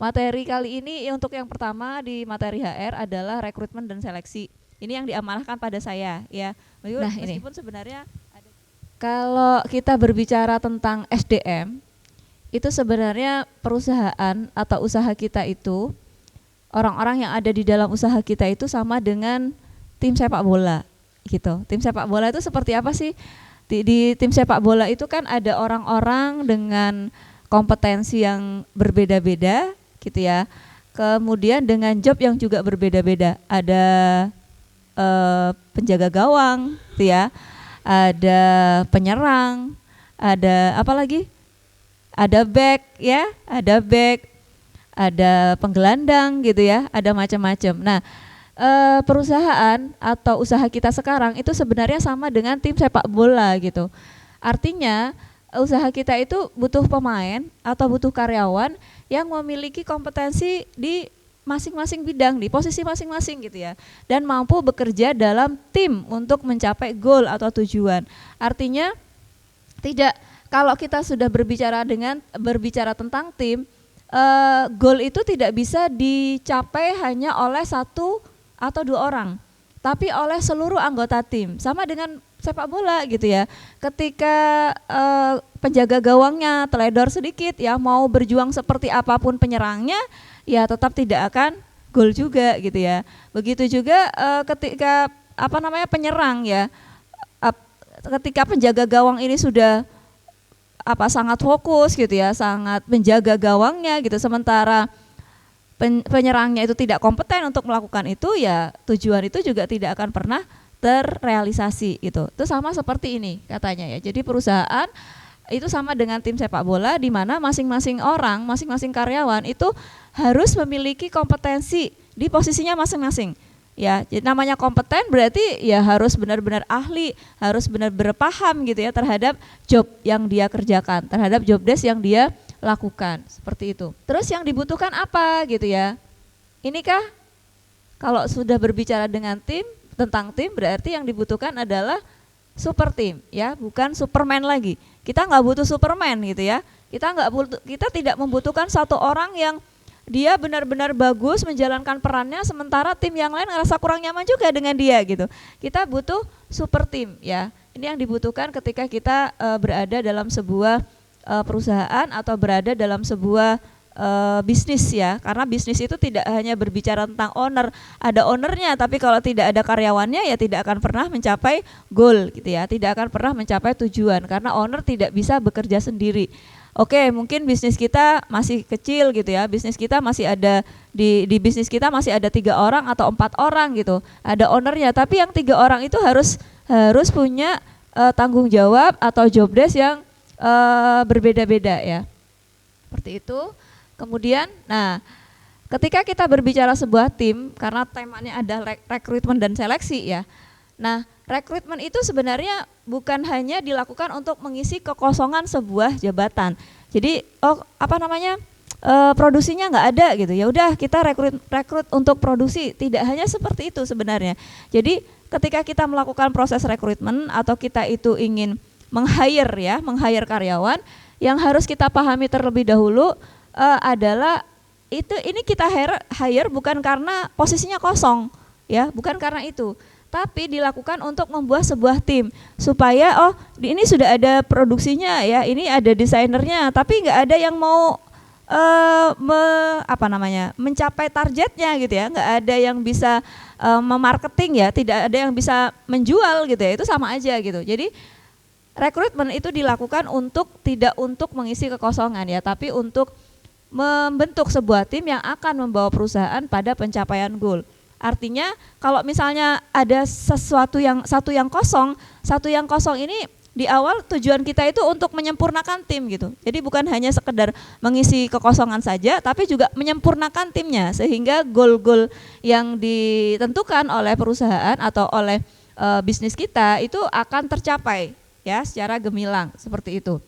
Materi kali ini untuk yang pertama di materi HR adalah rekrutmen dan seleksi. Ini yang diamanahkan pada saya ya. Nah, meskipun sebenarnya kalau kita berbicara tentang SDM, itu sebenarnya perusahaan atau usaha kita itu, orang-orang yang ada di dalam usaha kita itu sama dengan tim sepak bola gitu. Tim sepak bola itu seperti apa sih? Di tim sepak bola itu kan ada orang-orang dengan kompetensi yang berbeda-beda gitu ya. Kemudian dengan job yang juga berbeda-beda. Ada penjaga gawang gitu ya. Ada penyerang, ada apa lagi? Ada back ya, ada back, ada penggelandang gitu ya, ada macam-macam. Nah, perusahaan atau usaha kita sekarang itu sebenarnya sama dengan tim sepak bola gitu. Artinya usaha kita itu butuh pemain atau butuh karyawan yang memiliki kompetensi di masing-masing bidang, di posisi masing-masing gitu ya, dan mampu bekerja dalam tim untuk mencapai goal atau tujuan. Artinya tidak, kalau kita sudah berbicara tentang tim, goal itu tidak bisa dicapai hanya oleh satu atau dua orang, tapi oleh seluruh anggota tim. Sama dengan sepak bola gitu ya. Ketika penjaga gawangnya teledor sedikit ya, mau berjuang seperti apapun penyerangnya, ya tetap tidak akan gol juga gitu ya. Begitu juga ketika penyerang ya, ketika penjaga gawang ini sudah sangat fokus gitu ya, sangat menjaga gawangnya gitu, sementara penyerangnya itu tidak kompeten untuk melakukan itu, ya tujuan itu juga tidak akan pernah terrealisasi gitu. Itu sama seperti ini katanya ya. Jadi perusahaan itu sama dengan tim sepak bola, di mana masing-masing orang, masing-masing karyawan itu harus memiliki kompetensi di posisinya masing-masing. Ya, jadi namanya kompeten berarti ya harus benar-benar ahli, harus benar-benar paham gitu ya terhadap job yang dia kerjakan, terhadap job desk yang dia lakukan, seperti itu. Terus yang dibutuhkan apa gitu ya? Inikah kalau sudah berbicara dengan tim, tentang tim, berarti yang dibutuhkan adalah super tim ya, bukan Superman lagi. Kita nggak butuh Superman gitu ya. Kita tidak membutuhkan satu orang yang dia benar-benar bagus menjalankan perannya, sementara tim yang lain ngerasa kurang nyaman juga dengan dia gitu. Kita butuh super tim ya. Ini yang dibutuhkan ketika kita berada dalam sebuah perusahaan atau berada dalam sebuah bisnis ya. Karena bisnis itu tidak hanya berbicara tentang owner, ada ownernya, tapi kalau tidak ada karyawannya ya tidak akan pernah mencapai goal gitu ya, tidak akan pernah mencapai tujuan, karena owner tidak bisa bekerja sendiri. Oke, mungkin bisnis kita masih kecil gitu ya, bisnis kita masih ada di bisnis kita masih ada 3 orang atau 4 orang gitu, ada ownernya, tapi yang 3 orang itu harus punya tanggung jawab atau job desk yang berbeda-beda ya, seperti itu. Kemudian, nah ketika kita berbicara sebuah tim, karena temanya ada rekrutmen dan seleksi ya, nah rekrutmen itu sebenarnya bukan hanya dilakukan untuk mengisi kekosongan sebuah jabatan. Jadi produksinya nggak ada gitu. Ya udah kita rekrut untuk produksi. Tidak hanya seperti itu sebenarnya. Jadi ketika kita melakukan proses rekrutmen atau kita itu ingin meng-hire karyawan, yang harus kita pahami terlebih dahulu adalah ini kita hire bukan karena posisinya kosong ya, bukan karena itu. Tapi dilakukan untuk membuat sebuah tim supaya ini sudah ada produksinya ya, ini ada desainernya, tapi nggak ada yang mau mencapai targetnya gitu ya, nggak ada yang bisa memarketing ya, tidak ada yang bisa menjual gitu ya, itu sama aja gitu. Jadi rekrutmen itu dilakukan tidak untuk mengisi kekosongan ya, tapi untuk membentuk sebuah tim yang akan membawa perusahaan pada pencapaian goal. Artinya kalau misalnya ada satu yang kosong ini di awal tujuan kita itu untuk menyempurnakan tim gitu. Jadi bukan hanya sekedar mengisi kekosongan saja, tapi juga menyempurnakan timnya sehingga goal-goal yang ditentukan oleh perusahaan atau oleh bisnis kita itu akan tercapai ya secara gemilang, seperti itu.